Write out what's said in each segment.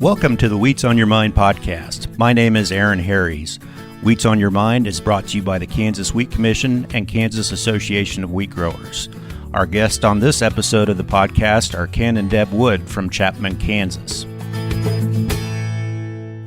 Welcome to the Wheats on Your Mind podcast. My name is Aaron Harries. Wheats on Your Mind is brought to you by the Kansas Wheat Commission and Kansas Association of Wheat Growers. Our guests on this episode of the podcast are Ken and Deb Wood from Chapman, Kansas.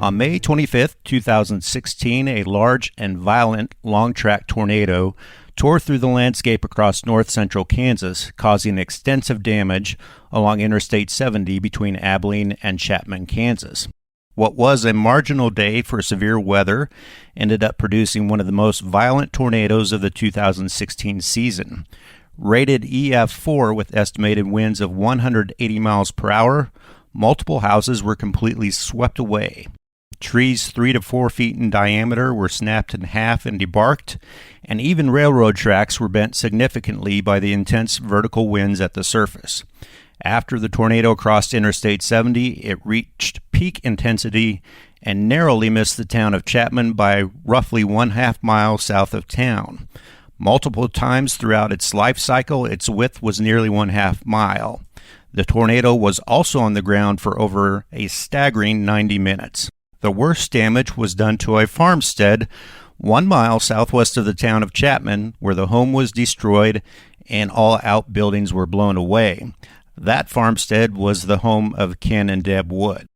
On May 25th, 2016, a large and violent long-track tornado tore through the landscape across north-central Kansas, causing extensive damage along Interstate 70 between Abilene and Chapman, Kansas. What was a marginal day for severe weather ended up producing one of the most violent tornadoes of the 2016 season. Rated EF4 with estimated winds of 180 miles per hour, multiple houses were completely swept away. Trees 3 to 4 feet in diameter were snapped in half and debarked, and even railroad tracks were bent significantly by the intense vertical winds at the surface. After the tornado crossed Interstate 70, it reached peak intensity and narrowly missed the town of Chapman by roughly 1/2 mile south of town. Multiple times throughout its life cycle, its width was nearly 1/2 mile. The tornado was also on the ground for over a staggering 90 minutes. The worst damage was done to a farmstead 1 mile southwest of the town of Chapman, where the home was destroyed and all outbuildings were blown away. That farmstead was the home of Ken and Deb Wood.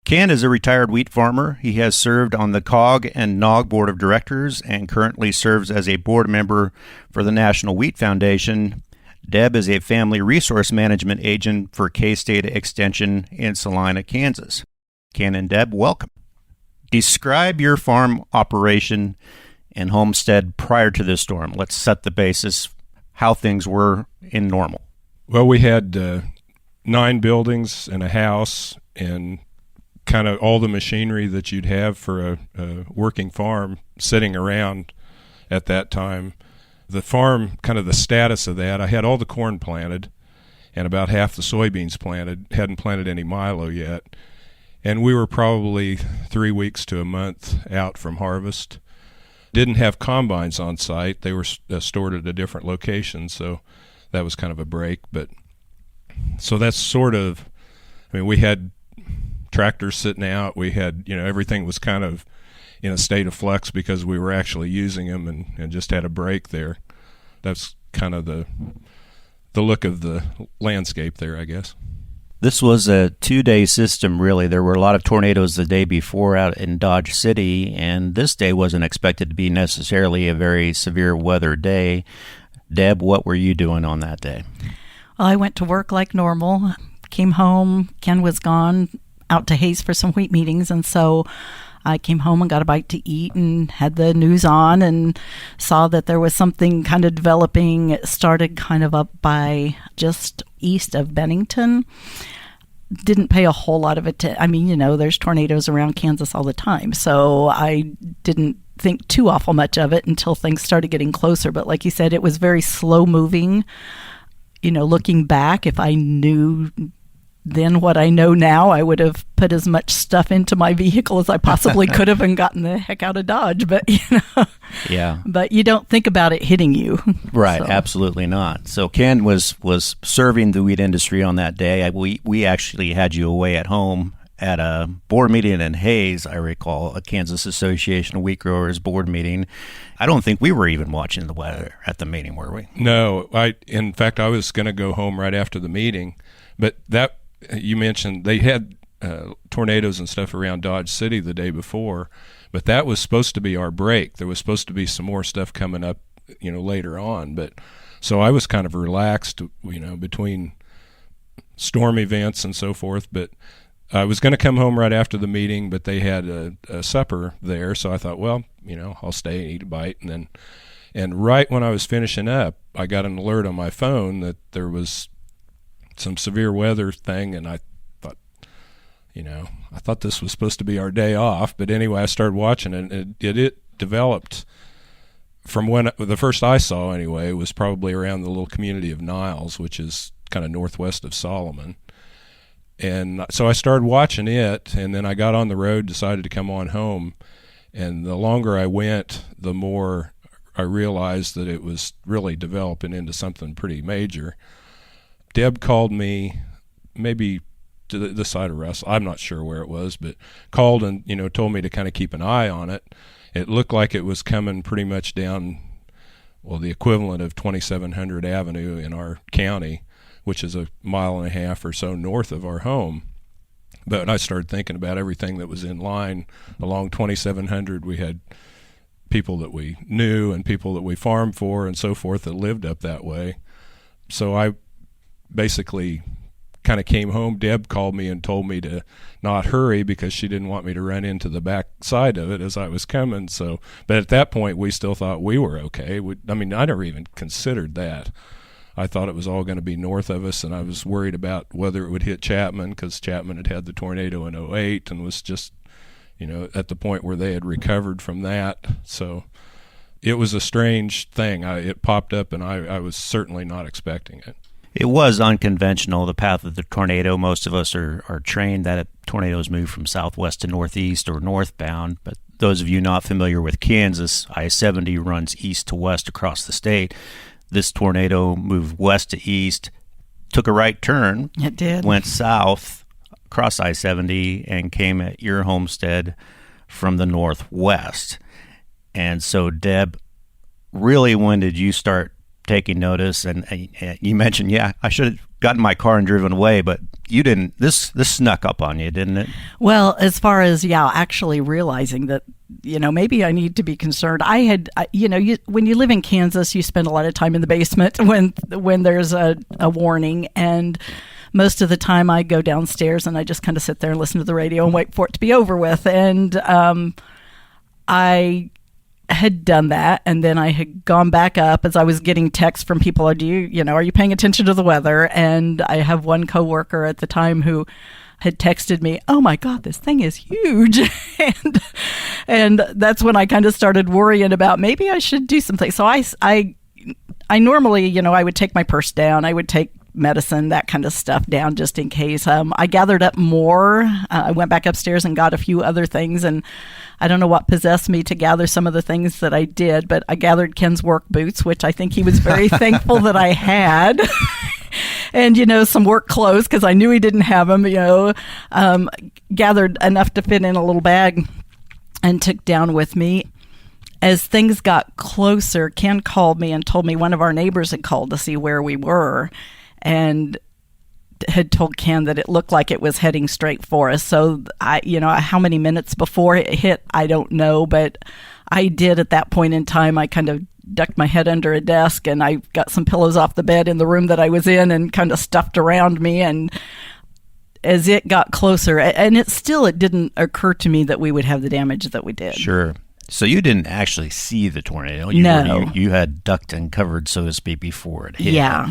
Ken is a retired wheat farmer. He has served on the COG and NOG Board of Directors and currently serves as a board member for the National Wheat Foundation. Deb is a family resource management agent for K-State Extension in Salina, Kansas. Ken and Deb, welcome. Describe your farm operation and homestead prior to this storm. Let's set the basis, how things were in normal. Well, we had 9 buildings and a house and kind of all the machinery that you'd have for a working farm sitting around at that time. The farm, kind of the status of that, I had all the corn planted and about half the soybeans planted, hadn't planted any milo yet. And we were probably 3 weeks to a month out from harvest. Didn't have combines on site. They were stored at a different location, so that was kind of a break. But so that's sort of, I mean, we had tractors sitting out. We had, everything was kind of in a state of flux because we were actually using them and just had a break there. That's kind of the look of the landscape there, I guess. This was a 2-day system, really. There were a lot of tornadoes the day before out in Dodge City, and this day wasn't expected to be necessarily a very severe weather day. Deb, what were you doing on that day? Well, I went to work like normal, came home, Ken was gone out to Hayes for some wheat meetings, and so I came home and got a bite to eat and had the news on and saw that there was something kind of developing. It started kind of up by just east of Bennington. Didn't pay a whole lot of attention. There's tornadoes around Kansas all the time, so I didn't think too awful much of it until things started getting closer. But like you said, it was very slow moving. Looking back, if I knew then what I know now, I would have put as much stuff into my vehicle as I possibly could have and gotten the heck out of Dodge. But, Yeah. But you don't think about it hitting you. Right, so. Absolutely not. So Ken was serving the wheat industry on that day. We actually had you away at home at a board meeting in Hayes, I recall, a Kansas Association of Wheat Growers board meeting. I don't think we were even watching the weather at the meeting, were we? No. In fact, I was going to go home right after the meeting. But that, you mentioned, they had tornadoes and stuff around Dodge City the day before, but that was supposed to be our break. There was supposed to be some more stuff coming up, later on. But so I was kind of relaxed, between storm events and so forth. But I was going to come home right after the meeting, but they had a supper there, so I thought, well, I'll stay and eat a bite. And right when I was finishing up, I got an alert on my phone that there was some severe weather thing, and I thought this was supposed to be our day off. But anyway, I started watching it, and it developed from when the first I saw anyway was probably around the little community of Niles, which is kind of northwest of Solomon. And so I started watching it, and then I got on the road, decided to come on home, and the longer I went, the more I realized that it was really developing into something pretty major. Deb called me maybe to the side of Russell. I'm not sure where it was, but called and, told me to kind of keep an eye on it. It looked like it was coming pretty much down, the equivalent of 2700 Avenue in our county, which is a mile and a half or so north of our home. But I started thinking about everything that was in line along 2700. We had people that we knew and people that we farmed for and so forth that lived up that way. So I basically kind of came home. Deb called me and told me to not hurry because she didn't want me to run into the back side of it as I was coming. But at that point, we still thought we were okay. I never even considered that. I thought it was all going to be north of us, and I was worried about whether it would hit Chapman because Chapman had the tornado in '08 and was just, at the point where they had recovered from that. So it was a strange thing. It popped up, and I was certainly not expecting it. It was unconventional, the path of the tornado. Most of us are trained that tornadoes move from southwest to northeast or northbound, but those of you not familiar with Kansas, I-70 runs east to west across the state. This tornado moved west to east, took a right turn. It did. Went south across I-70 and came at your homestead from the northwest. And so, Deb, really, when did you start taking notice? And you mentioned, I should have gotten in my car and driven away, but you didn't. This snuck up on you, didn't it? Well, as far as, actually realizing that, maybe I need to be concerned. When you live in Kansas, you spend a lot of time in the basement when there's a warning. And most of the time I go downstairs and I just kind of sit there and listen to the radio and wait for it to be over with. And I had done that, and then I had gone back up as I was getting texts from people. Are you paying attention to the weather? And I have one coworker at the time who had texted me, "Oh my God, this thing is huge," and that's when I kind of started worrying about maybe I should do something. So I normally, I would take my purse down, I would take medicine, that kind of stuff down just in case. I gathered up more. I went back upstairs and got a few other things, and I don't know what possessed me to gather some of the things that I did, but I gathered Ken's work boots, which I think he was very thankful that I had. And, some work clothes because I knew he didn't have them, gathered enough to fit in a little bag and took down with me. As things got closer, Ken called me and told me one of our neighbors had called to see where we were and had told Ken that it looked like it was heading straight for us. So how many minutes before it hit, I don't know, but I did at that point in time. I kind of ducked my head under a desk and I got some pillows off the bed in the room that I was in and kind of stuffed around me. And as it got closer, and it didn't occur to me that we would have the damage that we did. Sure. So you didn't actually see the tornado. No. You had ducked and covered, so to speak, before it hit. Yeah.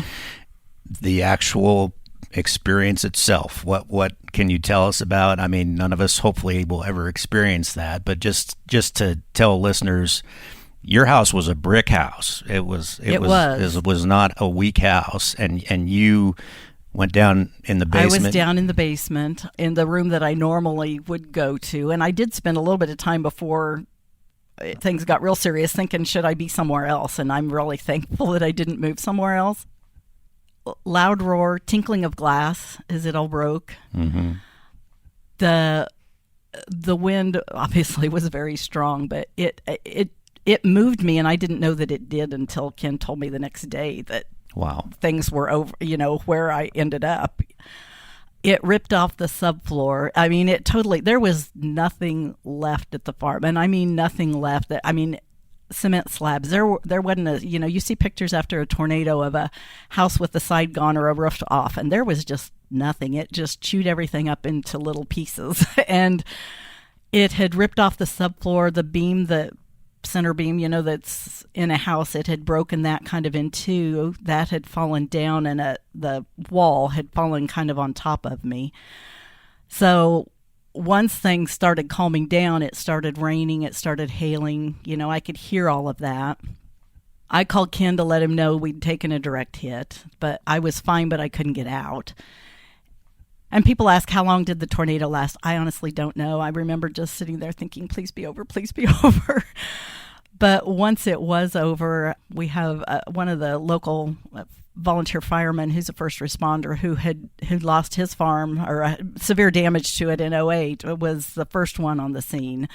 The actual experience itself, what can you tell us about? I mean, none of us hopefully will ever experience that, but just to tell listeners, your house was a brick house. It was not a weak house, and you went down in the basement. I was down in the basement in the room that I normally would go to, and I did spend a little bit of time before things got real serious thinking, should I be somewhere else? And I'm really thankful that I didn't move somewhere else. Loud roar, tinkling of glass as it all broke. Mm-hmm. The wind obviously was very strong, but it moved me, and I didn't know that it did until Ken told me the next day that things were over, where I ended up. It ripped off the subfloor. I mean, there was nothing left at the farm. And I mean, nothing left. Cement slabs. There wasn't you see pictures after a tornado of a house with the side gone or a roof off, and there was just nothing. It just chewed everything up into little pieces. And it had ripped off the subfloor, the beam, the center beam, that's in a house. It had broken that kind of in two. That had fallen down, and the wall had fallen kind of on top of me. So once things started calming down, it started raining, it started hailing. I could hear all of that. I called Ken to let him know we'd taken a direct hit, but I was fine, but I couldn't get out. And people ask, how long did the tornado last? I honestly don't know. I remember just sitting there thinking, please be over, please be over. But once it was over, we have one of the local volunteer firemen who's a first responder who lost his farm or severe damage to it in '08. It was the first one on the scene.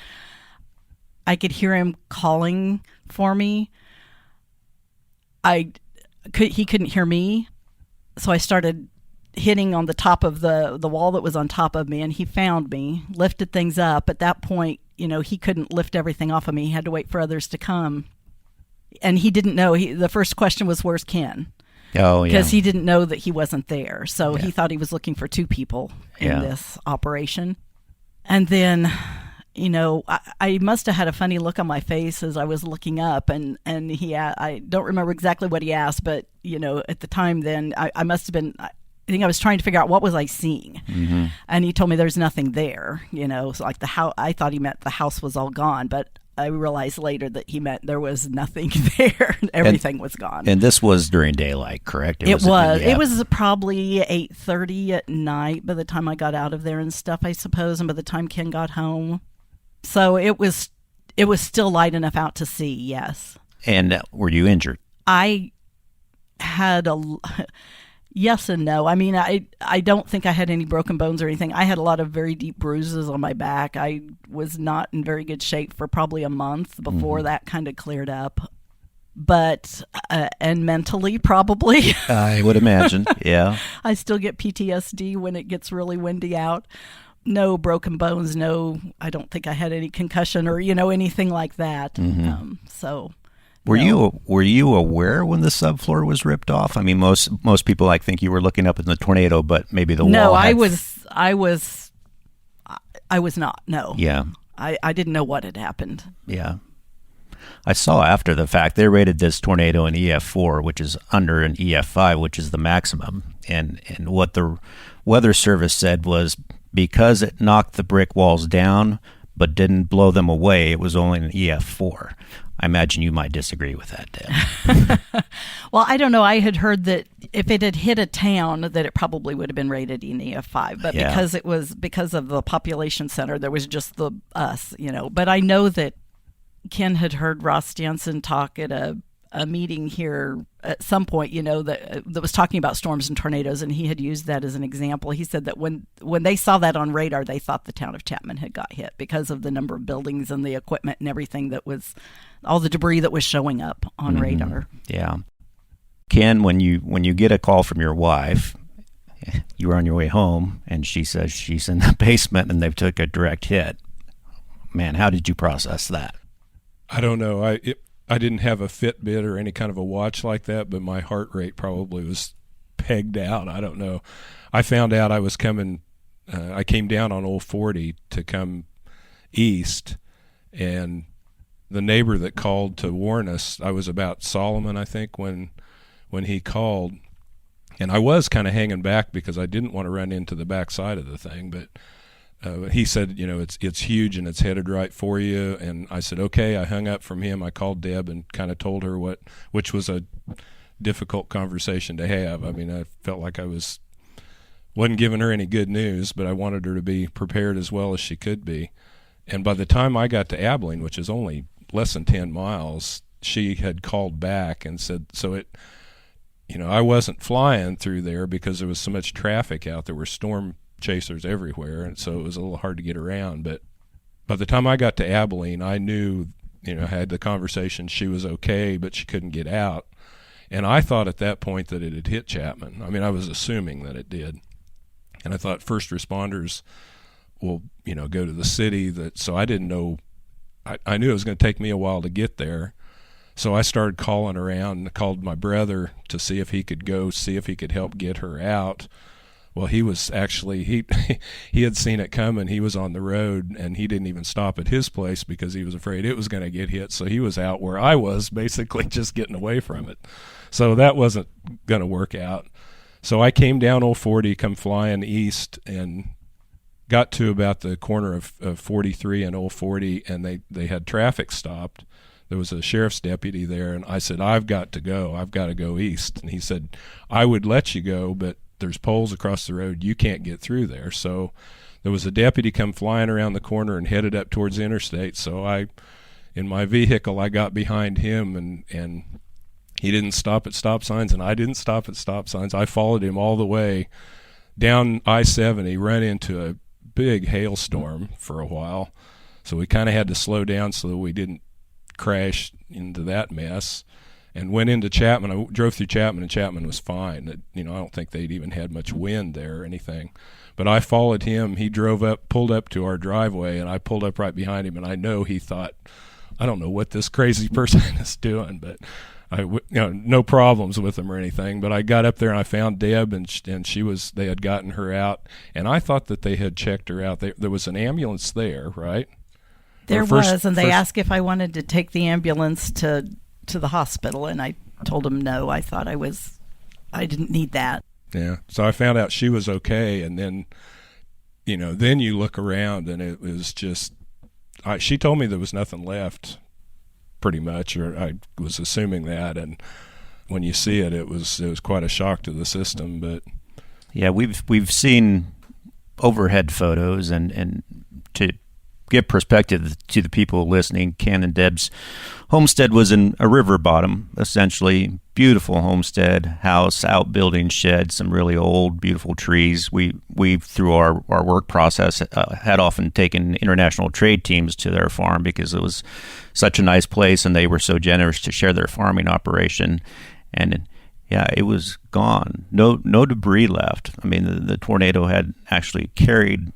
I could hear him calling for me. He couldn't hear me, so I started hitting on the top of the wall that was on top of me, and he found me, lifted things up. At that point, he couldn't lift everything off of me. He had to wait for others to come. And he didn't know. The first question was, where's Ken? Oh, yeah. Because he didn't know that he wasn't there. So he thought he was looking for two people in this operation. And then, I must have had a funny look on my face as I was looking up. And I don't remember exactly what he asked, but, at the time then, I must have been... I think I was trying to figure out what was I seeing. Mm-hmm. And he told me there's nothing there, so like the house. I thought he meant the house was all gone, but I realized later that he meant there was nothing there. Everything was gone. And this was during daylight, correct? It was. It was probably 8:30 at night by the time I got out of there and stuff, I suppose, and by the time Ken got home. So it was still light enough out to see, yes. And were you injured? I had yes and no. I mean, I don't think I had any broken bones or anything. I had a lot of very deep bruises on my back. I was not in very good shape for probably a month before that kind of cleared up. But, and mentally probably. I would imagine, yeah. I still get PTSD when it gets really windy out. No broken bones, no, I don't think I had any concussion or, anything like that. Mm-hmm. Were you aware when the subfloor was ripped off? I mean, most people think you were looking up in the tornado, but maybe the wall. No, I was not. No. Yeah. I didn't know what had happened. Yeah. I saw after the fact they rated this tornado an EF4, which is under an EF5, which is the maximum. And what the Weather Service said was because it knocked the brick walls down but didn't blow them away, it was only an EF4. I imagine you might disagree with that, Deb. Well, I don't know. I had heard that if it had hit a town, that it probably would have been rated an EF5. But because of the population center, there was just us, But I know that Ken had heard Ross Jansen talk at a meeting here at some point, that was talking about storms and tornadoes, and he had used that as an example. He said that when they saw that on radar, they thought the town of Chapman had got hit because of the number of buildings and the equipment and everything that was, all the debris that was showing up on radar. Yeah. Ken, when you get a call from your wife, you were on your way home, and she says she's in the basement and they've took a direct hit. Man, how did you process that? I don't know. I didn't have a Fitbit or any kind of a watch like that, but my heart rate probably was pegged out. I don't know. I found out I was coming. I came down on Old 40 to come east, and the neighbor that called to warn us, I was about Solomon, I think, when he called, and I was kind of hanging back because I didn't want to run into the backside of the thing, but he said, it's huge and it's headed right for you. And I said, okay. I hung up from him. I called Deb and kind of told her which was a difficult conversation to have. I mean, I felt like I wasn't giving her any good news, but I wanted her to be prepared as well as she could be. And by the time I got to Abilene, which is only less than 10 miles, she had called back and said, I wasn't flying through there because there was so much traffic out. There were storm chasers everywhere, and so it was a little hard to get around. But by the time I got to Abilene, I knew, I had the conversation, she was okay, but she couldn't get out. And I thought at that point that it had hit Chapman. I mean, I was assuming that it did. And I thought first responders will, go to the city. So I didn't know. I knew it was going to take me a while to get there. So I started calling around and called my brother to see if he could go, see if he could help get her out. Well, he was actually, he had seen it coming. He was on the road, and he didn't even stop at his place because he was afraid it was going to get hit. So he was out where I was, basically just getting away from it. So that wasn't going to work out. So I came down Old 40, come flying east, and got to about the corner of 43 and Old 40, and they had traffic stopped. There was a sheriff's deputy there, and I said, I've got to go east. And he said, I would let you go, but there's poles across the road. You can't get through there. So there was a deputy come flying around the corner and headed up towards the interstate. So I in my vehicle, I got behind him, and he didn't stop at stop signs, and I didn't stop at stop signs. I followed him all the way down I-70, ran into a big hailstorm for a while. So we kind of had to slow down so that we didn't crash into that mess, and went into Chapman. I drove through Chapman, and Chapman was fine. I don't think they'd even had much wind there or anything. But I followed him. He drove up, pulled up to our driveway, and I pulled up right behind him, and I know he thought, I don't know what this crazy person is doing, but no problems with him or anything. But I got up there and I found Deb, and they had gotten her out, and I thought that they had checked her out. There was an ambulance there, right? There was, and they asked if I wanted to take the ambulance to the hospital, and I told them no. I thought I didn't need that. Yeah. So I found out she was okay, and then you look around, and it was just. She told me there was nothing left, pretty much, or I was assuming that, and when you see it, it was quite a shock to the system. But yeah, we've seen overhead photos, and to give perspective to the people listening, Ken and Deb's homestead was in a river bottom, essentially. Beautiful homestead house, outbuilding shed, some really old, beautiful trees. We through our work process had often taken international trade teams to their farm because it was such a nice place, and they were so generous to share their farming operation. And yeah, it was gone. No debris left. I mean, the tornado had actually carried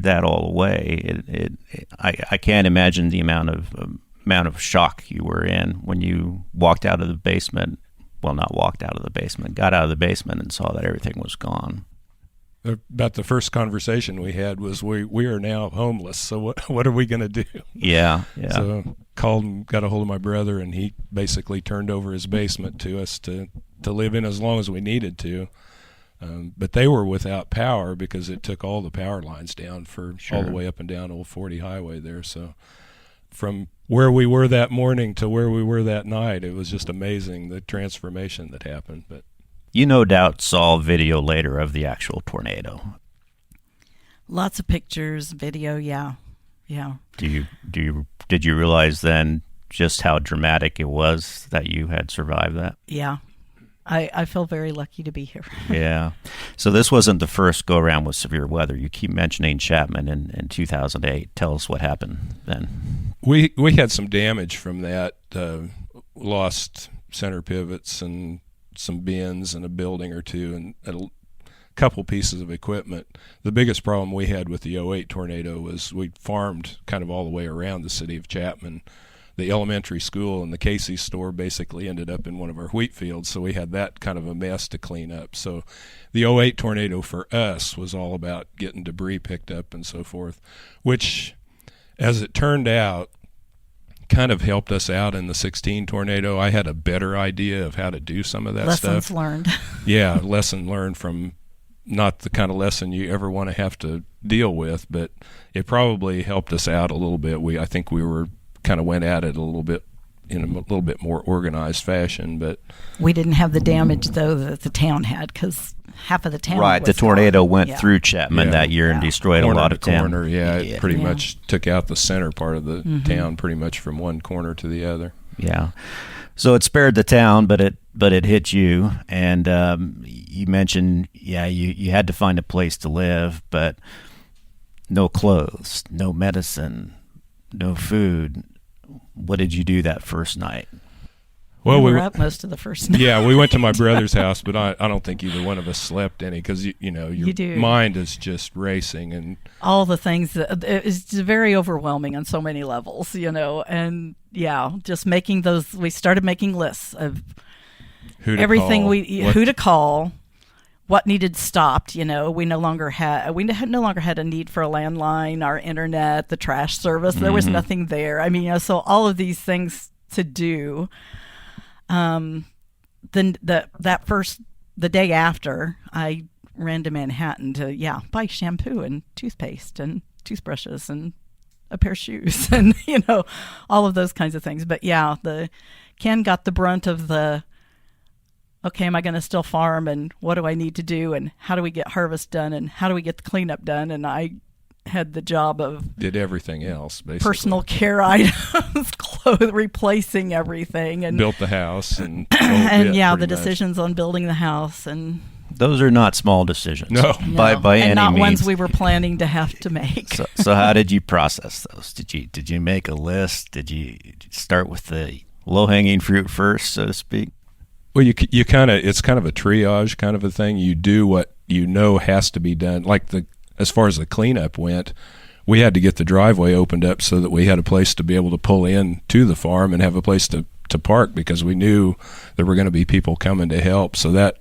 that all away. I can't imagine the amount of shock you were in when you walked out of the basement. Well, not walked out of the basement, got out of the basement and saw that everything was gone. About the first conversation we had was we are now homeless, so what are we going to do? Yeah. So called and got a hold of my brother, and he basically turned over his basement to us to live in as long as we needed to. But they were without power because it took all the power lines down for all the way up and down Old 40 Highway there. So from where we were that morning to where we were that night, it was just amazing, the transformation that happened. But you no doubt saw video later of the actual tornado. Lots of pictures, video, yeah. Did you realize then just how dramatic it was that you had survived that? Yeah. I feel very lucky to be here. Yeah. So this wasn't the first go-around with severe weather. You keep mentioning Chapman in 2008. Tell us what happened then. We had some damage from that, lost center pivots and some bins and a building or two and a couple pieces of equipment. The biggest problem we had with the 08 tornado was we farmed kind of all the way around the city of Chapman. The elementary school and the Casey's store basically ended up in one of our wheat fields, so we had that kind of a mess to clean up. So the 08 tornado for us was all about getting debris picked up and so forth, which, as it turned out, kind of helped us out in the 16 tornado. I had a better idea of how to do some of that Lessons stuff. learned. Yeah, lesson learned from not the kind of lesson you ever want to have to deal with, but it probably helped us out a little bit. I think we were kind of went at it a little bit in a little bit more organized fashion, but we didn't have the damage though that the town had because half of the town. Right, the tornado went through Chapman that year and destroyed corner a lot of town. Corner, it pretty much took out the center part of the town, pretty much from one corner to the other. Yeah, so it spared the town, but it hit you, and you mentioned you had to find a place to live, but no clothes, no medicine, no food. What did you do that first night? Well, we were up most of the first night. Yeah, we went to my brother's house, but I don't think either one of us slept any because your mind is just racing and all the things. It's very overwhelming on so many levels, and just making those. We started making lists of everything who to call. What needed stopped, we no longer had a need for a landline, our internet, the trash service. There was nothing there. I mean, so all of these things to do. Then the day after, I ran to Manhattan to buy shampoo and toothpaste and toothbrushes and a pair of shoes and all of those kinds of things. But Ken got the brunt of the. Okay, am I going to still farm, and what do I need to do, and how do we get harvest done, and how do we get the cleanup done? And I had the job of did everything else, basically. Personal care items, replacing everything, and built the house and and the much. decisions on building the house, and those are not small decisions. No. by and any not means. ones we were planning to have to make. So how did you process those? Did you make a list? Did you start with the low-hanging fruit first, so to speak? Well, you kind of, it's kind of a triage kind of a thing. You do what you know has to be done. Like as far as the cleanup went, we had to get the driveway opened up so that we had a place to be able to pull in to the farm and have a place to park, because we knew there were going to be people coming to help. So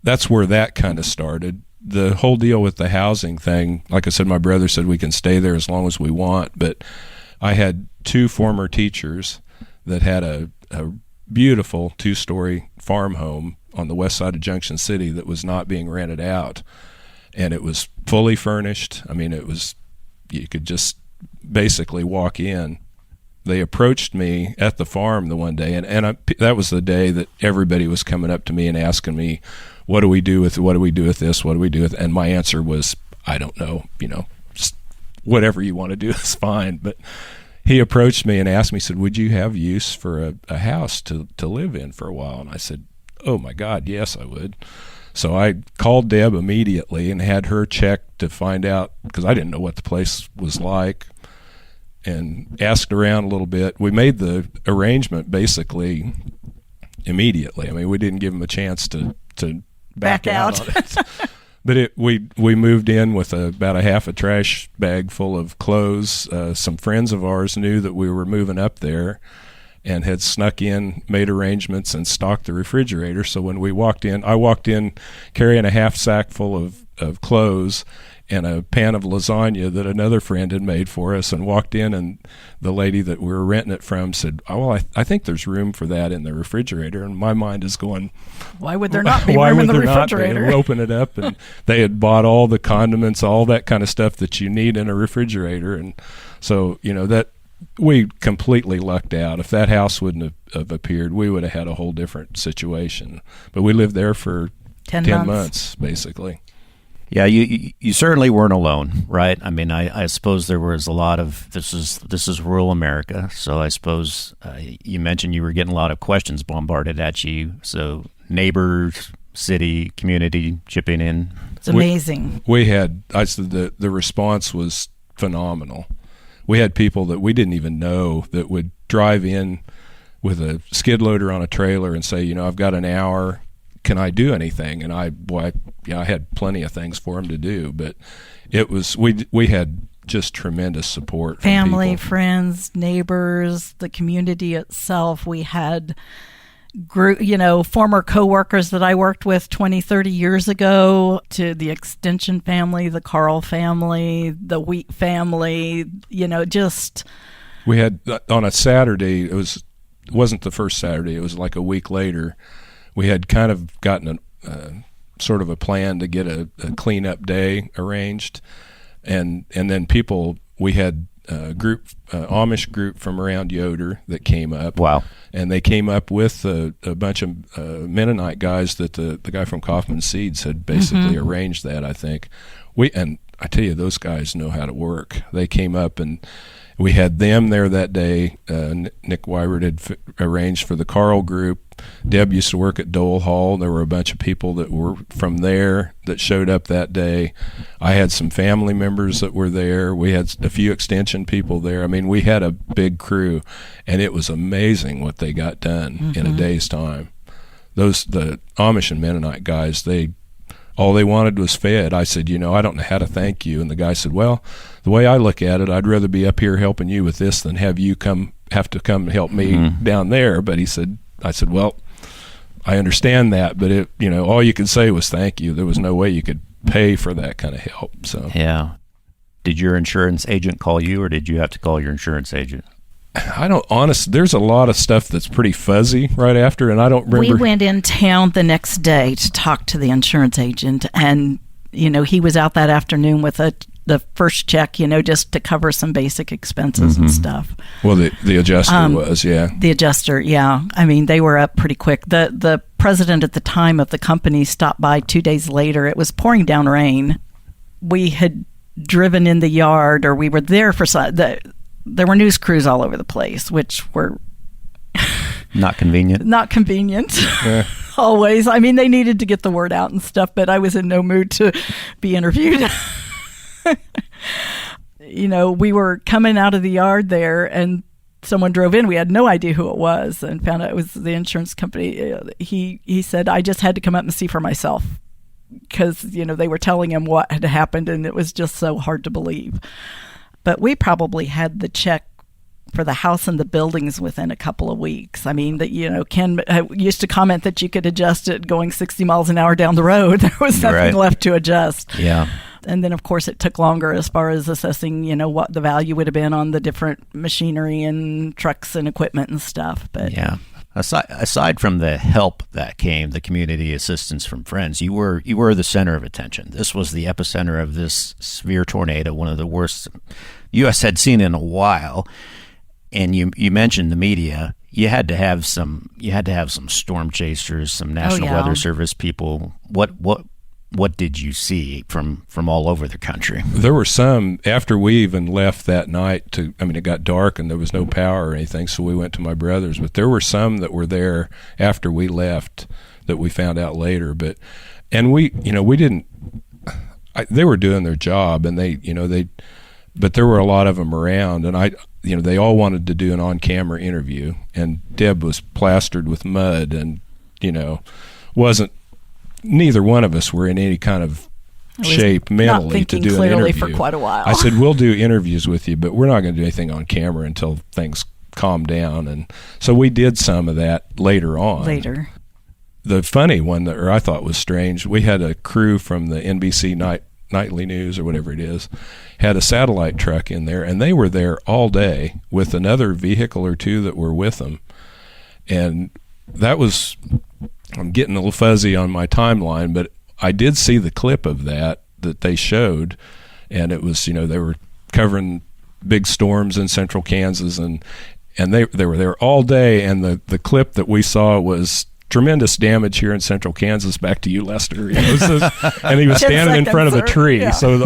that's where that kind of started. The whole deal with the housing thing, like I said, my brother said we can stay there as long as we want, but I had 2 former teachers that had a beautiful 2-story farm home on the west side of Junction City that was not being rented out, and it was fully furnished. I mean, you could just basically walk in. They approached me at the farm the one day, and that was the day that everybody was coming up to me and asking me, what do we do with this? What do we do with? And my answer was, I don't know, just whatever you want to do is fine. But he approached me and asked me, said, would you have use for a house to live in for a while? And I said, oh my God, yes, I would. So I called Deb immediately and had her check to find out, because I didn't know what the place was like, and asked around a little bit. We made the arrangement basically immediately. I mean, we didn't give them a chance to back out on it. But we moved in with about a half a trash bag full of clothes. Some friends of ours knew that we were moving up there and had snuck in, made arrangements, and stocked the refrigerator. So when we walked in, I walked in carrying a half sack full of clothes and a pan of lasagna that another friend had made for us, and walked in, and the lady that we were renting it from said, oh, well, I think there's room for that in the refrigerator. And my mind is going, why would there not be room in the refrigerator? We open it up, and they had bought all the condiments, all that kind of stuff that you need in a refrigerator. And so, that we completely lucked out. If that house wouldn't have appeared, we would have had a whole different situation. But we lived there for 10 months, basically. Yeah, you certainly weren't alone, right? I mean, I suppose there was a lot of, this is rural America, so I suppose you mentioned you were getting a lot of questions bombarded at you. So neighbors, city, community chipping in. It's amazing. I said the response was phenomenal. We had people that we didn't even know that would drive in with a skid loader on a trailer and say, I've got an hour. Can I do anything? And I had plenty of things for him to do, but it was, we had just tremendous support from family, people. Friends, neighbors, the community itself. We had former coworkers that I worked with 20, 30 years ago, to the extension family, the Carl family, the Wheat family, just. We had on a Saturday, it wasn't the first Saturday, it was like a week later. We had kind of gotten sort of a plan to get a cleanup day arranged, and then people, we had a group, Amish group from around Yoder that came up. Wow! And they came up with a bunch of Mennonite guys that the guy from Kaufman Seeds had basically arranged that. I think and I tell you, those guys know how to work. They came up and we had them there that day. Nick Wybert had arranged for the Carl group. Deb used to work at Dole Hall. There were a bunch of people that were from there that showed up that day. I had some family members that were there. We had a few extension people there. I mean, we had a big crew, and it was amazing what they got done in a day's time. The Amish and Mennonite guys, all they wanted was fed. I said, I don't know how to thank you. And the guy said, well, the way I look at it, I'd rather be up here helping you with this than have you have to come help me down there. But I said, well, I understand that, but all you could say was thank you. There was no way you could pay for that kind of help. So yeah. Did your insurance agent call you, or did you have to call your insurance agent? There's a lot of stuff that's pretty fuzzy right after, and I don't remember. We went in town the next day to talk to the insurance agent, and, he was out that afternoon with the first check, just to cover some basic expenses and stuff. Well, the adjuster was, yeah. The adjuster, yeah. I mean, they were up pretty quick. The president at the time of the company stopped by 2 days later. It was pouring down rain. We had driven in the yard, or we were there for there were news crews all over the place, which were not convenient. Not convenient. Always. I mean, they needed to get the word out and stuff, but I was in no mood to be interviewed. We were coming out of the yard there, and someone drove in. We had no idea who it was, and found out it was the insurance company. He said, I just had to come up and see for myself, because, they were telling him what had happened, and it was just so hard to believe. But we probably had the check for the house and the buildings within a couple of weeks. I mean, Ken used to comment that you could adjust it going 60 miles an hour down the road. There was nothing left to adjust. Yeah. And then, of course, it took longer as far as assessing, what the value would have been on the different machinery and trucks and equipment and stuff. But yeah. Aside from the help that came, the community assistance from friends, you were the center of attention. This was the epicenter of this severe tornado, one of the worst U.S. had seen in a while. And you mentioned the media. You had to have some storm chasers, some National Weather Service people. What did you see from all over the country? There were some after we even left that night. It got dark and there was no power or anything, so we went to my brother's. But there were some that were there after we left that we found out later. But we didn't. They were doing their job, and but there were a lot of them around, and they all wanted to do an on-camera interview, and Deb was plastered with mud, and neither one of us were in any kind of shape mentally to do an interview for quite a while. I said, we'll do interviews with you, but we're not going to do anything on camera until things calm down. And so we did some of that later on. The funny one that I thought was strange, we had a crew from the NBC Nightly News or whatever it is, had a satellite truck in there, and they were there all day with another vehicle or two that were with them. And that was, I'm getting a little fuzzy on my timeline, but I did see the clip of that they showed, and it was, they were covering big storms in central Kansas, and they were there all day, and the clip that we saw was tremendous damage here in central Kansas. Back to you, Lester. And he was standing in front of a tree. Yeah. So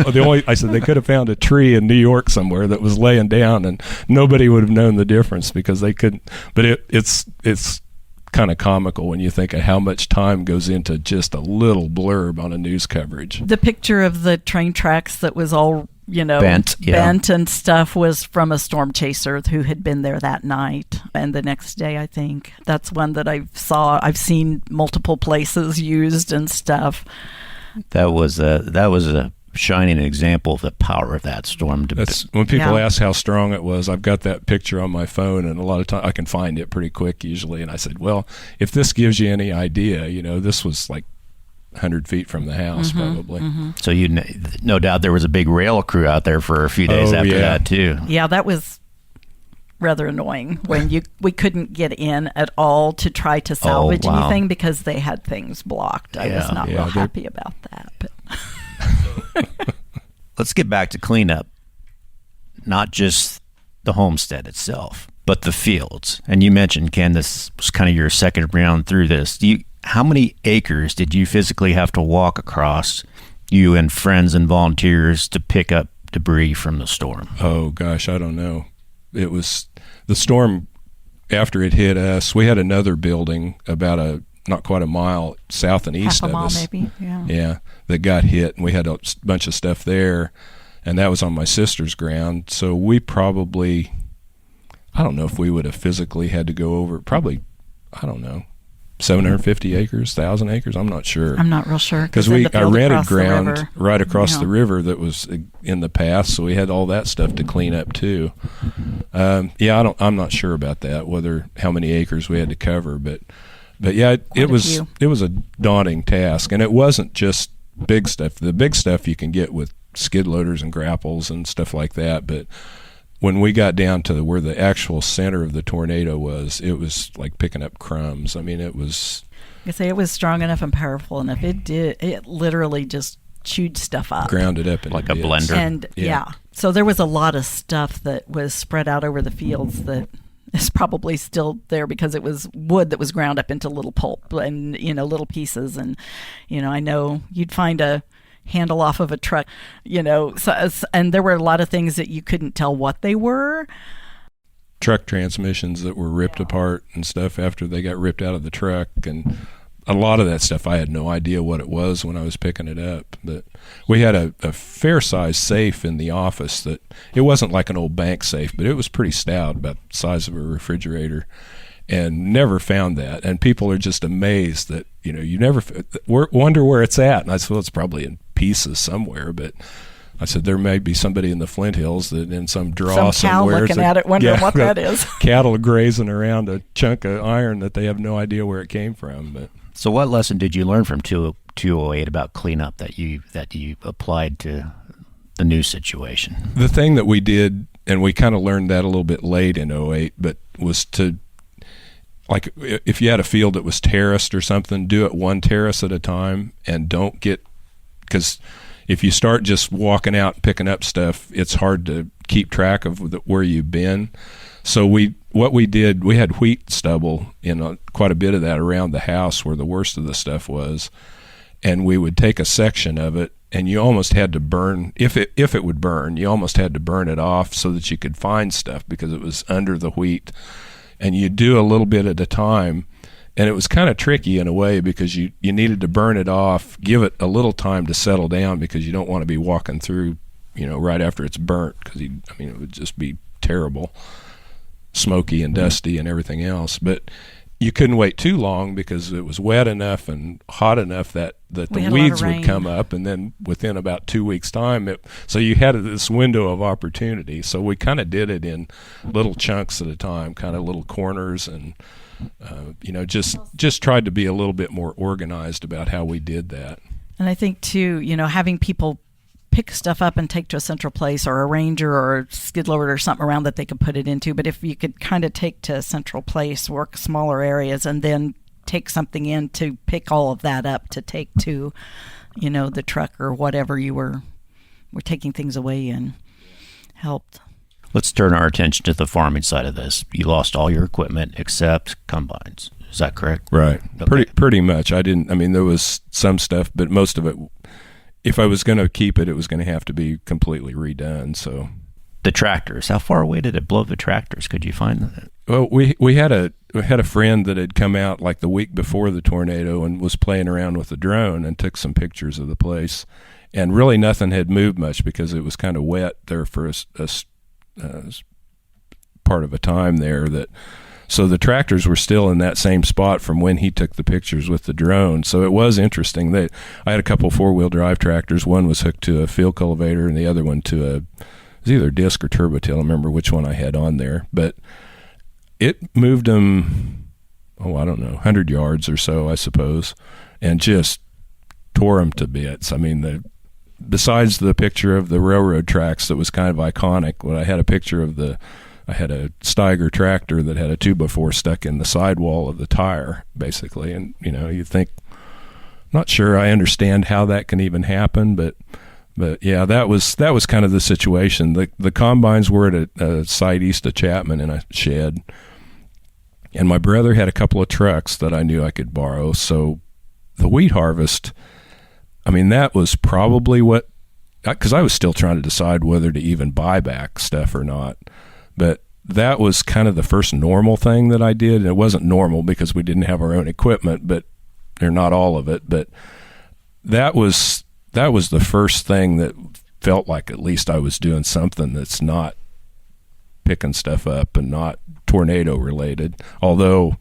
I said they could have found a tree in New York somewhere that was laying down, and nobody would have known the difference because they couldn't. But it's kind of comical when you think of how much time goes into just a little blurb on a news coverage. The picture of the train tracks that was all bent and stuff was from a storm chaser who had been there that night and the next day. I think that's one that I've seen multiple places used and stuff. That was a shining example of the power of that storm. That's when people ask how strong it was. I've got that picture on my phone, and a lot of time I can find it pretty quick usually. And I said, well, if this gives you any idea, this was like 100 feet from the house, probably. Mm-hmm. So no doubt there was a big rail crew out there for a few days after that too. Yeah, that was rather annoying when we couldn't get in at all to try to salvage anything because they had things blocked. I was not real happy about that. But let's get back to cleanup. Not just the homestead itself, but the fields. And you mentioned, Ken, this was kind of your second round through this. How many acres did you physically have to walk across, you and friends and volunteers, to pick up debris from the storm? Oh, gosh, I don't know. It was the storm after it hit us. We had another building about not quite a mile south and east of us. Half a mile, maybe, yeah, that got hit, and we had a bunch of stuff there, and that was on my sister's ground. So we probably, I don't know if we would have physically had to go over, probably, I don't know, 750 acres, 1,000 acres. I'm not sure. I'm not real sure. Because I rented ground right across the river that was in the past, so we had all that stuff to clean up too. I'm not sure about that, how many acres we had to cover, but yeah, it was a daunting task, and it wasn't just big stuff. The big stuff you can get with skid loaders and grapples and stuff like that, but when we got down to where the actual center of the tornado was, it was like picking up crumbs. I mean, it was... it was strong enough and powerful enough. It literally just chewed stuff up. Ground it up in like a blender. And so there was a lot of stuff that was spread out over the fields that is probably still there because it was wood that was ground up into little pulp and, little pieces. And, I know you'd find a handle off of a truck, and there were a lot of things that you couldn't tell what they were. Truck transmissions that were ripped apart and stuff after they got ripped out of the truck, and a lot of that stuff I had no idea what it was when I was picking it up. But we had a fair-sized safe in the office that it wasn't like an old bank safe, but it was pretty stout, about the size of a refrigerator, and never found that. And people are just amazed that, you never wonder where it's at. And I said, well, it's probably in pieces somewhere, but I said, there may be somebody in the Flint Hills that in some draw some cow somewhere. Looking at it, wondering what that is. Cattle grazing around a chunk of iron that they have no idea where it came from. But So what lesson did you learn from 208 about cleanup that you applied to the new situation? The thing that we did, and we kind of learned that a little bit late in 08, but was to, like, if you had a field that was terraced or something, do it one terrace at a time, and don't get, because if you start just walking out and picking up stuff, it's hard to keep track of where you've been. So what we did, we had wheat stubble in quite a bit of that around the house where the worst of the stuff was, and we would take a section of it, and you almost had to burn, if it would burn, you almost had to burn it off so that you could find stuff because it was under the wheat, and you do a little bit at a time. And it was kind of tricky in a way because you needed to burn it off, give it a little time to settle down because you don't want to be walking through, right after it's burnt, because it would just be terrible, smoky and dusty and everything else. But you couldn't wait too long because it was wet enough and hot enough that the weeds would come up, and then within about 2 weeks' time, so you had this window of opportunity. So we kind of did it in little chunks at a time, kind of little corners, and just tried to be a little bit more organized about how we did that. And I think too, having people pick stuff up and take to a central place or a ranger or a skid loader or something around that they could put it into. But if you could kind of take to a central place, work smaller areas, and then take something in to pick all of that up to take to, the truck or whatever you were taking things away in, helped. Let's turn our attention to the farming side of this. You lost all your equipment except combines. Is that correct? Right. Okay. Pretty much. There was some stuff, but most of it, if I was going to keep it, it was going to have to be completely redone. So the tractors, how far away did it blow the tractors? Could you find that? Well, we had a friend that had come out like the week before the tornado and was playing around with a drone and took some pictures of the place. And really nothing had moved much because it was kind of wet there for a part of a time there. So the tractors were still in that same spot from when he took the pictures with the drone. So it was interesting. I had a couple four-wheel drive tractors. One was hooked to a field cultivator and the other one to it was either disc or turbo till. I don't remember which one I had on there. But it moved them, I don't know, 100 yards or so, I suppose, and just tore them to bits. Besides the picture of the railroad tracks that was kind of iconic, when I had a picture of I had a Steiger tractor that had a 2x4 stuck in the sidewall of the tire, basically. And, you think, not sure I understand how that can even happen, but yeah, that was kind of the situation. The combines were at a site east of Chapman in a shed, and my brother had a couple of trucks that I knew I could borrow. So the wheat harvest, that was probably because I was still trying to decide whether to even buy back stuff or not. But that was kind of the first normal thing that I did. And it wasn't normal because we didn't have our own equipment, or not all of it. But that was the first thing that felt like at least I was doing something that's not picking stuff up and not tornado related. Although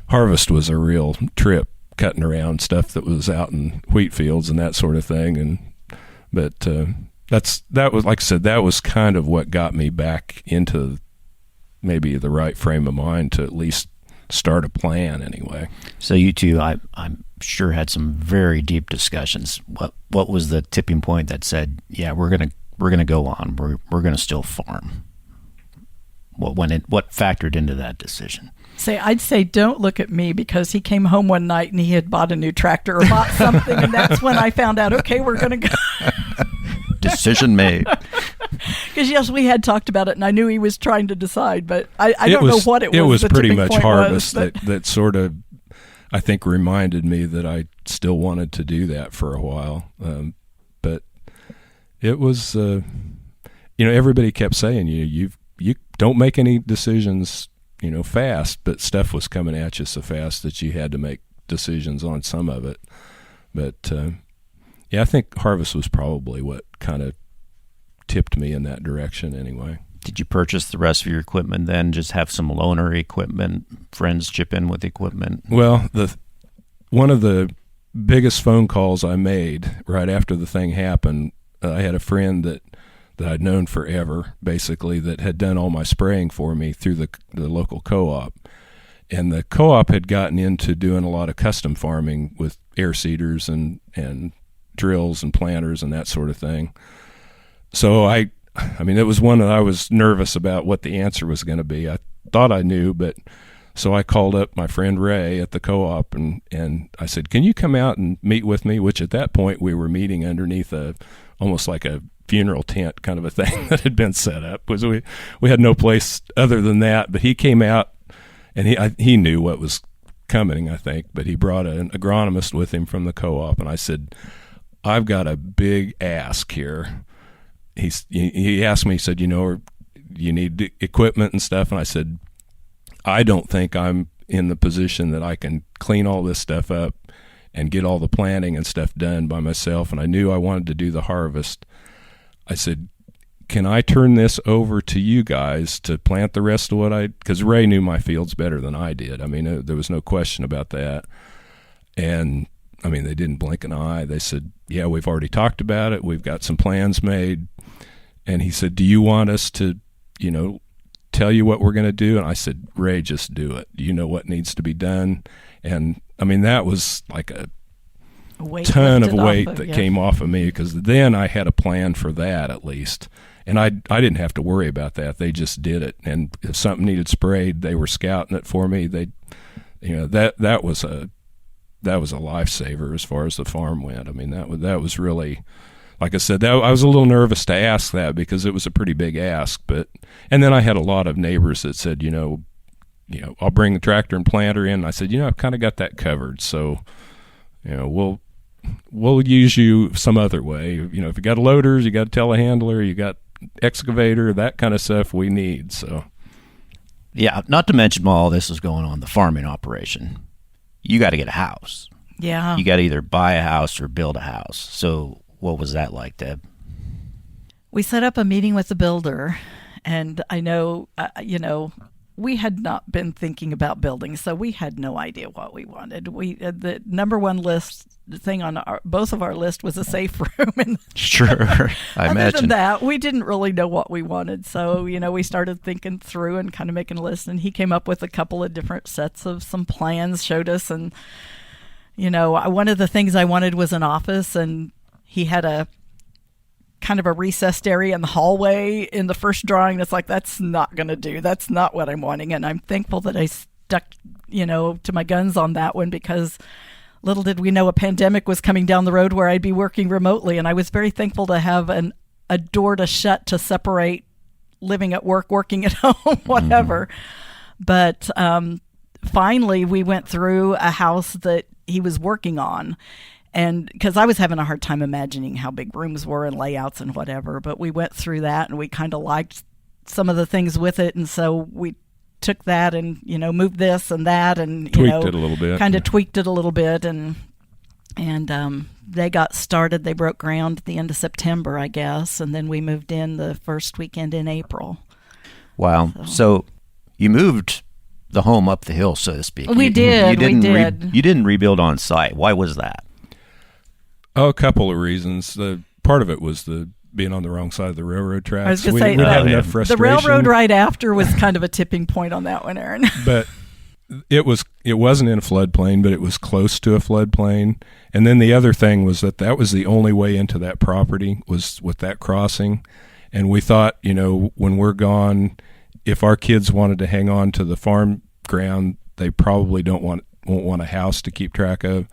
harvest was a real trip, cutting around stuff that was out in wheat fields and that sort of thing. But that was, like I said, that was kind of what got me back into maybe the right frame of mind to at least start a plan anyway. So you two, I'm sure, had some very deep discussions. What was the tipping point that said, yeah, we're gonna go on, we're gonna still farm? What factored into that decision? I'd say don't look at me, because he came home one night and he had bought a new tractor or bought something, and that's when I found out, okay, we're going to go. Decision made. Because, yes, we had talked about it, and I knew he was trying to decide, but I don't know what it was. It was the pretty much harvest was, that sort of, I think, reminded me that I still wanted to do that for a while. But It was, everybody kept saying, you don't make any decisions, fast, but stuff was coming at you so fast that you had to make decisions on some of it. But, I think harvest was probably what kind of tipped me in that direction anyway. Did you purchase the rest of your equipment then? Just have some loaner equipment, friends chip in with equipment? Well, one of the biggest phone calls I made right after the thing happened, I had a friend that I'd known forever, basically, that had done all my spraying for me through the local co-op. And the co-op had gotten into doing a lot of custom farming with air seeders and drills and planters and that sort of thing. So it was one that I was nervous about what the answer was going to be. I thought I knew, but so I called up my friend Ray at the co-op and I said, can you come out and meet with me? Which at that point we were meeting underneath almost like a funeral tent kind of a thing that had been set up. Because we had no place other than that. But he came out and he knew what was coming, I think. But he brought an agronomist with him from the co-op, and I said, I've got a big ask here. He asked me, he said, you need equipment and stuff. And I said, I don't think I'm in the position that I can clean all this stuff up and get all the planting and stuff done by myself. And I knew I wanted to do the harvest. I said, can I turn this over to you guys to plant the rest of because Ray knew my fields better than I did. There was no question about that. And they didn't blink an eye. They said, yeah, we've already talked about it. We've got some plans made. And he said, do you want us to, tell you what we're going to do? And I said, Ray, just do it. You know what needs to be done. And that was like a ton of weight that came off of me, because then I had a plan for that at least. And I didn't have to worry about that. They just did it. And if something needed sprayed, they were scouting it for me. That was a lifesaver as far as the farm went. That was really, like I said, I was a little nervous to ask that because it was a pretty big ask. And then I had a lot of neighbors that said, I'll bring the tractor and planter in. I said, I've kind of got that covered. So, we'll use you some other way. If you got loaders, you got a telehandler, you got excavator, that kind of stuff we need. So, yeah, not to mention while all this is going on, the farming operation, you got to get a house. Yeah. You got to either buy a house or build a house. So what was that like, Deb? We set up a meeting with the builder, and I know, we had not been thinking about building, so we had no idea what we wanted. The number one thing on both of our list was a safe room. And sure, I imagine. Other than that, we didn't really know what we wanted. So, we started thinking through and kind of making a list, and he came up with a couple of different sets of some plans, showed us, and, one of the things I wanted was an office, and he had a kind of a recessed area in the hallway in the first drawing. That's like, that's not going to do. That's not what I'm wanting. And I'm thankful that I stuck, to my guns on that one, because little did we know a pandemic was coming down the road where I'd be working remotely. And I was very thankful to have a door to shut to separate living at work, working at home, whatever. But finally, we went through a house that he was working on. And because I was having a hard time imagining how big rooms were and layouts and whatever, but we went through that and we kind of liked some of the things with it. And so we took that and, moved this and that and, tweaked it a little bit. Kind of tweaked it a little bit. And they got started. They broke ground at the end of September, I guess. And then we moved in the first weekend in April. Wow. So you moved the home up the hill, so to speak. We did. You didn't rebuild on site. Why was that? Oh, a couple of reasons. Part of it was being on the wrong side of the railroad tracks. I was going to say, we had enough frustration. The railroad right after was kind of a tipping point on that one, Aaron. But it wasn't in a floodplain, but it was close to a floodplain. And then the other thing was that was the only way into that property was with that crossing. And we thought, when we're gone, if our kids wanted to hang on to the farm ground, they probably won't want a house to keep track of.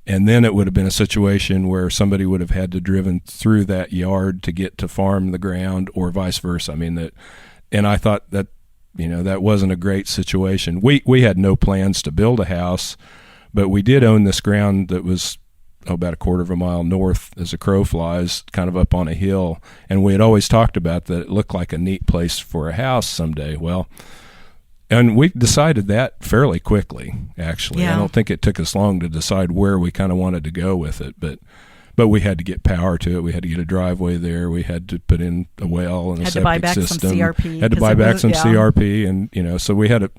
And then it would have been a situation where somebody would have had to driven through that yard to get to farm the ground, or vice versa. And I thought that, that wasn't a great situation. We had no plans to build a house, but we did own this ground that was about a quarter of a mile north as a crow flies, kind of up on a hill. And we had always talked about that it looked like a neat place for a house someday. Well, and we decided that fairly quickly, actually. Yeah. I don't think it took us long to decide where we kind of wanted to go with it, but we had to get power to it. We had to get a driveway there. We had to put in a well and a septic system. Had to buy back some CRP, and so we had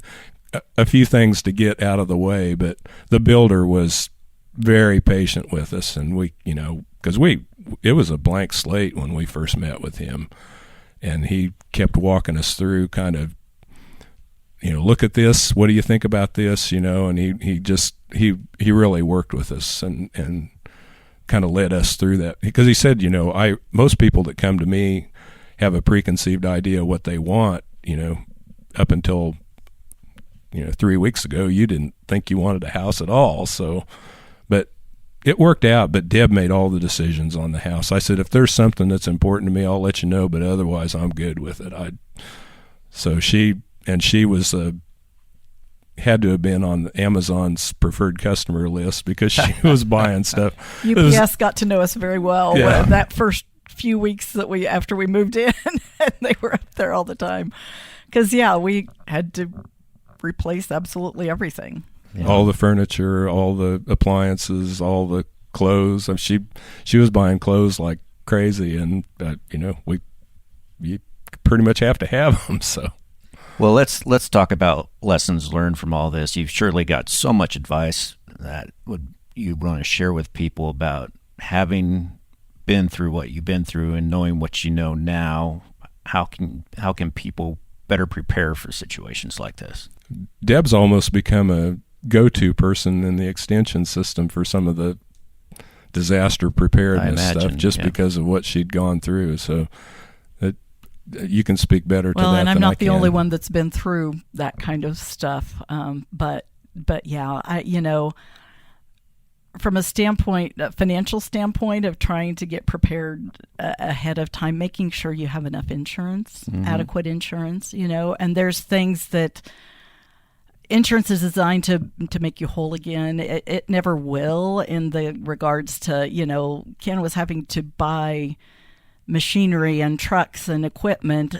a few things to get out of the way. But the builder was very patient with us, and we, because it was a blank slate when we first met with him, and he kept walking us through, kind of, look at this. What do you think about this? And he really worked with us and kind of led us through that, because he said, most people that come to me have a preconceived idea of what they want, up until 3 weeks ago, you didn't think you wanted a house at all. So, but it worked out. But Deb made all the decisions on the house. I said, if there's something that's important to me, I'll let you know, but otherwise I'm good with it. So she was had to have been on Amazon's preferred customer list, because she was buying stuff. UPS got to know us very well. Yeah. That first few weeks after we moved in, and they were up there all the time. Because we had to replace absolutely everything. Yeah. All the furniture, all the appliances, all the clothes. She was buying clothes like crazy, and you pretty much have to have them. So. Well, let's talk about lessons learned from all this. You've surely got so much advice that you want to share with people about having been through what you've been through and knowing what you know now. How can people better prepare for situations like this? Deb's almost become a go-to person in the extension system for some of the disaster preparedness stuff, just because of what she'd gone through. So you can speak better to that. Well, and I'm not the only one one that's been through that kind of stuff. But from a financial standpoint of trying to get prepared ahead of time, making sure you have enough insurance, adequate insurance, and there's things that insurance is designed to make you whole again. It never will, in the regards to, Ken was having to buy machinery and trucks and equipment,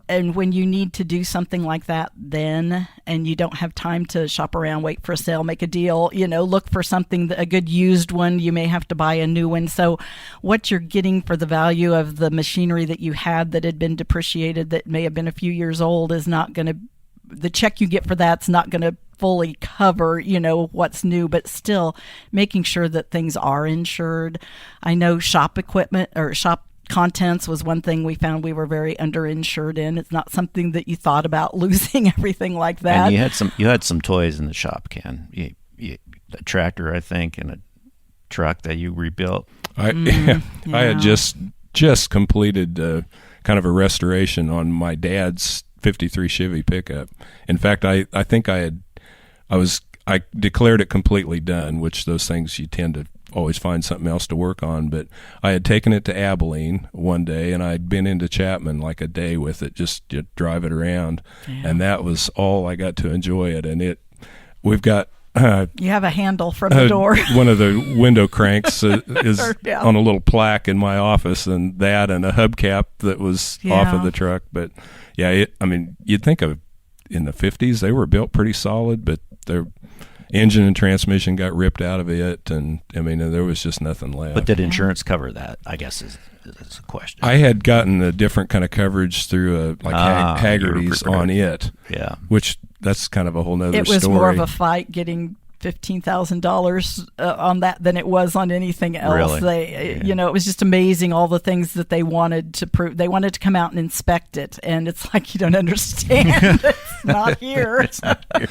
and when you need to do something like that then, and you don't have time to shop around, wait for a sale, make a deal, look for something, a good used one, you may have to buy a new one. So what you're getting for the value of the machinery that you had that had been depreciated, that may have been a few years old, is not going to, the check you get for that's not going to fully cover, what's new, but still making sure that things are insured. I know shop equipment or shop contents was one thing we found we were very underinsured in. It's not something that you thought about losing, everything like that. And you had some toys in the shop, Ken. A tractor, I think, and a truck that you rebuilt. I had just completed kind of a restoration on my dad's '53 Chevy pickup. In fact, I think I declared it completely done, which those things you tend to always find something else to work on. But I had taken it to Abilene one day, and I'd been into Chapman like a day with it, just to drive it around. Yeah. And that was all I got to enjoy it. And we've got you have a handle from the door. One of the window cranks is on a little plaque in my office, and a hubcap that was off of the truck. But you'd think of in the 50s they were built pretty solid, but their engine and transmission got ripped out of it, and there was just nothing left. But did insurance cover that, I guess is the question. I had gotten a different kind of coverage through Haggerty's on it. Yeah. Which that's kind of a whole nother story. It was more of a fight getting $15,000 on that than it was on anything else. Really? It was just amazing, all the things that they wanted to prove. They wanted to come out and inspect it, and it's like, you don't understand. It's not here. It's not here.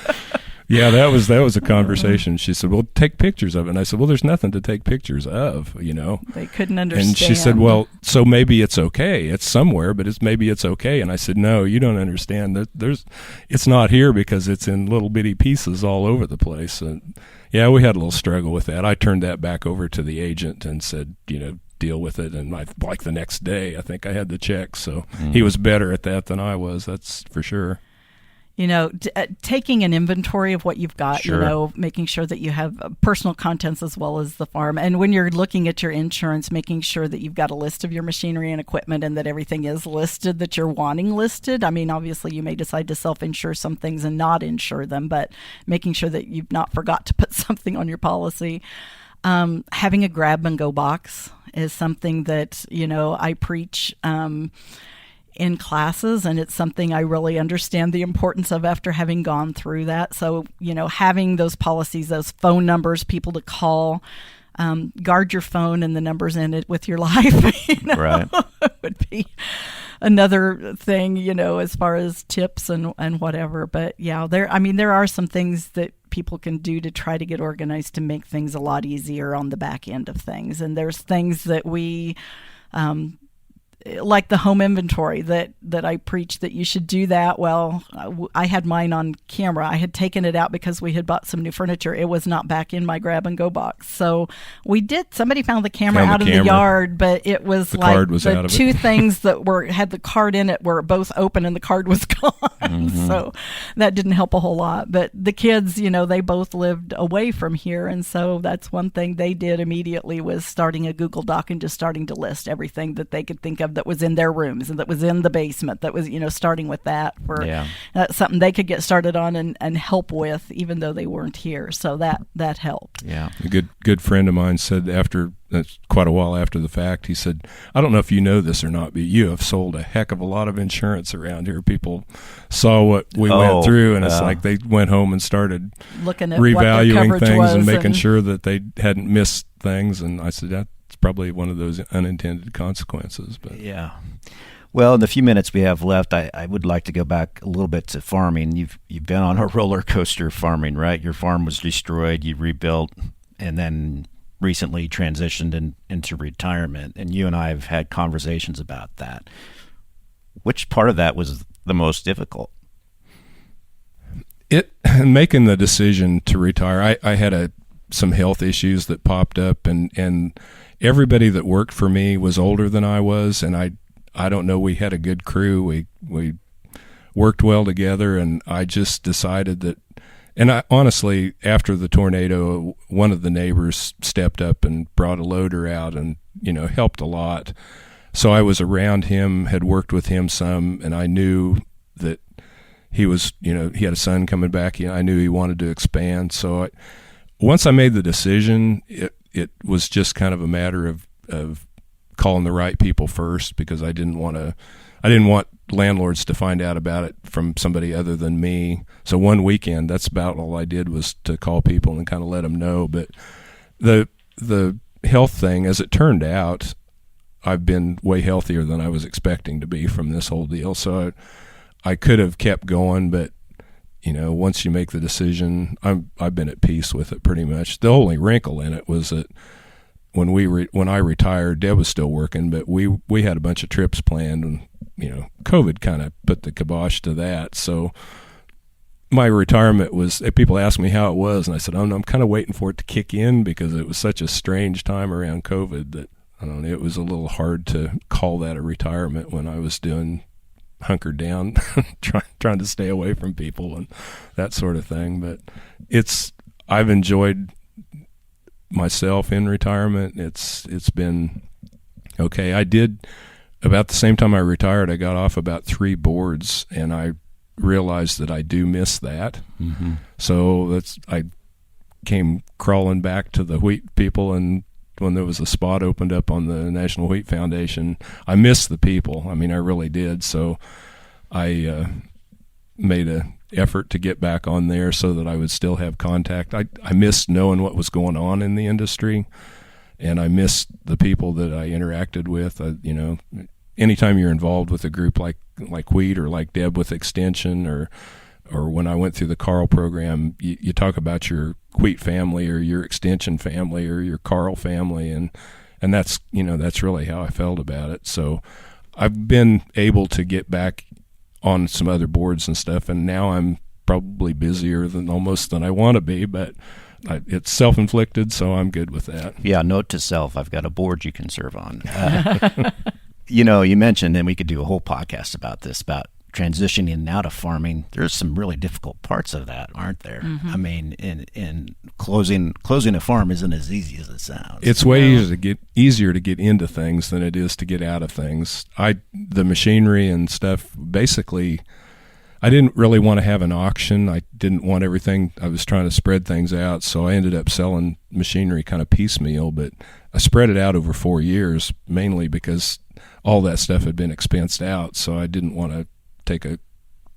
Yeah, that was a conversation. She said, well, take pictures of it. And I said, well, there's nothing to take pictures of, They couldn't understand. And she said, well, so maybe it's okay. It's somewhere, but maybe it's okay. And I said, no, you don't understand. It's not here because it's in little bitty pieces all over the place. And yeah, we had a little struggle with that. I turned that back over to the agent and said, deal with it. And like the next day, I think I had the check. So he was better at that than I was. That's for sure. taking an inventory of what you've got, Sure. making sure that you have personal contents as well as the farm. And when you're looking at your insurance, making sure that you've got a list of your machinery and equipment and that everything is listed that you're wanting listed. I mean, obviously you may decide to self-insure some things and not insure them, but making sure that you've not forgot to put something on your policy. Having a grab and go box is something that, I preach in classes, and it's something I really understand the importance of after having gone through that. So, having those policies, those phone numbers, people to call, guard your phone and the numbers in it with your life, Right. would be another thing, as far as tips and whatever. But yeah, there are some things that people can do to try to get organized to make things a lot easier on the back end of things. And there's things that we, like the home inventory that I preach that you should do that. Well, I had mine on camera. I had taken it out because we had bought some new furniture. It was not back in my grab and go box. So somebody found the camera out of the yard, but it was the like card was out the of two it. things that had the card in it were both open and the card was gone. Mm-hmm. So that didn't help a whole lot. But the kids, they both lived away from here. And so that's one thing they did immediately was starting a Google Doc and just starting to list everything that they could think of that was in their rooms and that was in the basement, that was, starting with that for that's something they could get started on and help with, even though they weren't here. So that helped. Yeah. A good friend of mine said that's quite a while after the fact, he said, I don't know if you know this or not, but you have sold a heck of a lot of insurance around here. People saw what we went through, and it's like they went home and started looking at revaluing things and making and sure that they hadn't missed things. And I said, that's probably one of those unintended consequences. But yeah. Well, in the few minutes we have left, I would like to go back a little bit to farming. You've been on a roller coaster farming, right? Your farm was destroyed, you rebuilt, and then recently transitioned into retirement. And you and I have had conversations about that. Which part of that was the most difficult? Making the decision to retire, I had some health issues that popped up, and everybody that worked for me was older than I was, and I don't know, we had a good crew. We worked well together, and I just decided that, and I honestly, after the tornado, one of the neighbors stepped up and brought a loader out and, helped a lot. So I was around him, had worked with him some, and I knew that he was, he had a son coming back. I knew he wanted to expand. So once I made the decision, it was just kind of a matter of calling the right people first, because I didn't want landlords to find out about it from somebody other than me. So one weekend, that's about all I did, was to call people and kind of let them know. But the health thing, as it turned out, I've been way healthier than I was expecting to be from this whole deal. So I could have kept going, but once you make the decision, I've been at peace with it pretty much. The only wrinkle in it was that when I retired, Deb was still working, but we had a bunch of trips planned, and COVID kind of put the kibosh to that. So my retirement was, people asked me how it was, and I said, oh no, I'm kind of waiting for it to kick in, because it was such a strange time around COVID that, I don't know, it was a little hard to call that a retirement when I was hunkered down, trying to stay away from people and that sort of thing. But I've enjoyed myself in retirement. It's been okay. I did, about the same time I retired, I got off about 3 boards, and I realized that I do miss that. Mm-hmm. So I came crawling back to the wheat people, and when there was a spot opened up on the National Wheat Foundation, I missed the people. I mean, I really did. So I made an effort to get back on there so that I would still have contact. I missed knowing what was going on in the industry, and I missed the people that I interacted with. Anytime you're involved with a group like Wheat, or like Deb with Extension, or when I went through the Carl program, you talk about your Wheat family or your Extension family or your Carl family, and that's that's really how I felt about it. So I've been able to get back on some other boards and stuff, and now I'm probably busier than I want to be, but it's self-inflicted, so I'm good with that. Yeah, note to self, I've got a board you can serve on. You mentioned, and we could do a whole podcast about this, about transitioning out of farming, there's some really difficult parts of that, aren't there? Mm-hmm. I mean, in closing a farm isn't as easy as it sounds. It's way easier to get into things than it is to get out of things. The machinery and stuff, basically, I didn't really want to have an auction. I didn't want everything. I was trying to spread things out, so I ended up selling machinery kind of piecemeal, but I spread it out over 4 years, mainly because all that stuff had been expensed out, so I didn't want to take a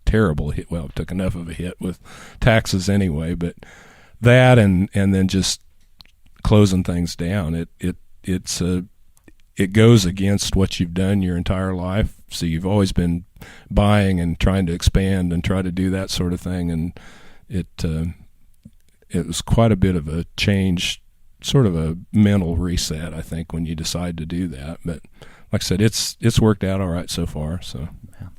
terrible hit. Well, I took enough of a hit with taxes anyway, but that and then just closing things down, it goes against what you've done your entire life. So you've always been buying and trying to expand and try to do that sort of thing, and it was quite a bit of a change, sort of a mental reset, I think, when you decide to do that. But like I said, it's worked out all right so far. So, yeah.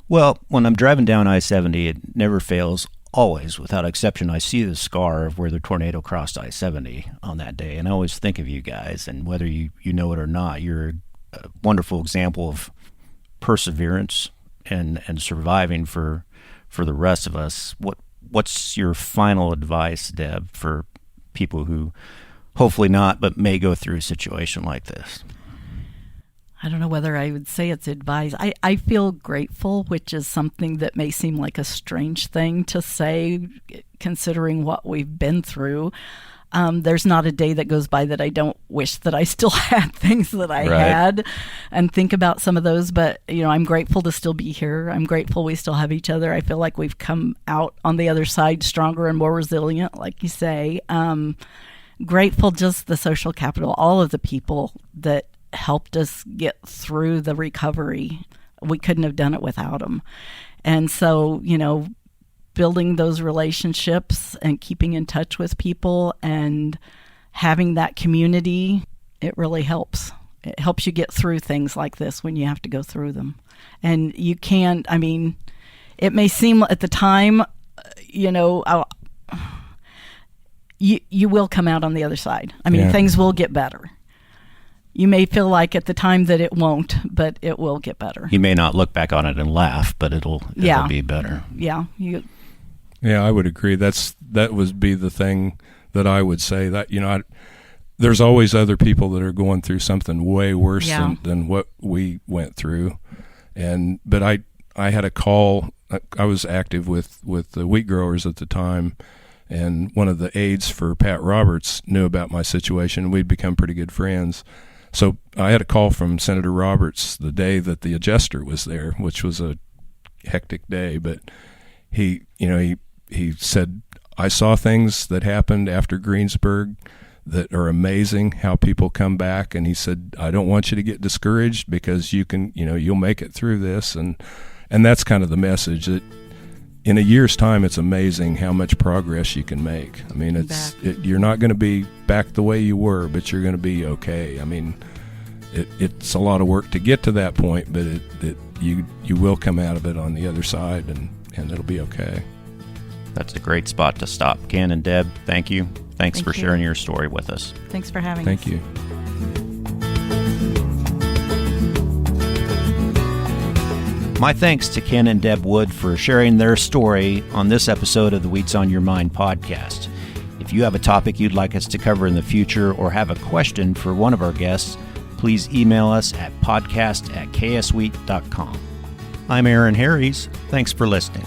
Well, when I'm driving down I-70, it never fails. Always, without exception, I see the scar of where the tornado crossed I-70 on that day, and I always think of you guys. And whether you know it or not, you're a wonderful example of perseverance and surviving for the rest of us. What's your final advice, Deb, for people who hopefully not, but may go through a situation like this? I don't know whether I would say it's advice. I feel grateful, which is something that may seem like a strange thing to say, considering what we've been through. There's not a day that goes by that I don't wish that I still had things that I had and think about some of those. But, I'm grateful to still be here. I'm grateful we still have each other. I feel like we've come out on the other side stronger and more resilient, like you say. Grateful just the social capital, all of the people that helped us get through the recovery. We couldn't have done it without them. And so, building those relationships and keeping in touch with people and having that community, it really helps. It helps you get through things like this when you have to go through them. And you can't, it may seem at the time, you will come out on the other side. Things will get better. You may feel like at the time that it won't, but it will get better. You may not look back on it and laugh, but it'll be better. Yeah. Yeah, I would agree. That would be the thing that I would say, that, there's always other people that are going through something way worse than what we went through. But I had a call. I was active with the wheat growers at the time, and one of the aides for Pat Roberts knew about my situation, and we'd become pretty good friends. So I had a call from Senator Roberts the day that the adjuster was there, which was a hectic day. But he said, I saw things that happened after Greensburg that are amazing, how people come back. And he said, I don't want you to get discouraged, because you can, you'll make it through this. And that's kind of the message, that in a year's time, it's amazing how much progress you can make. You're not going to be back the way you were, but you're going to be okay. It's a lot of work to get to that point, but you will come out of it on the other side, and it'll be okay. That's a great spot to stop. Ken and Deb, thank you. Thanks for sharing your story with us. Thanks for having us. Thank you. My thanks to Ken and Deb Wood for sharing their story on this episode of the Wheats on Your Mind podcast. If you have a topic you'd like us to cover in the future, or have a question for one of our guests, please email us at podcast@kswheat.com. I'm Aaron Harries. Thanks for listening.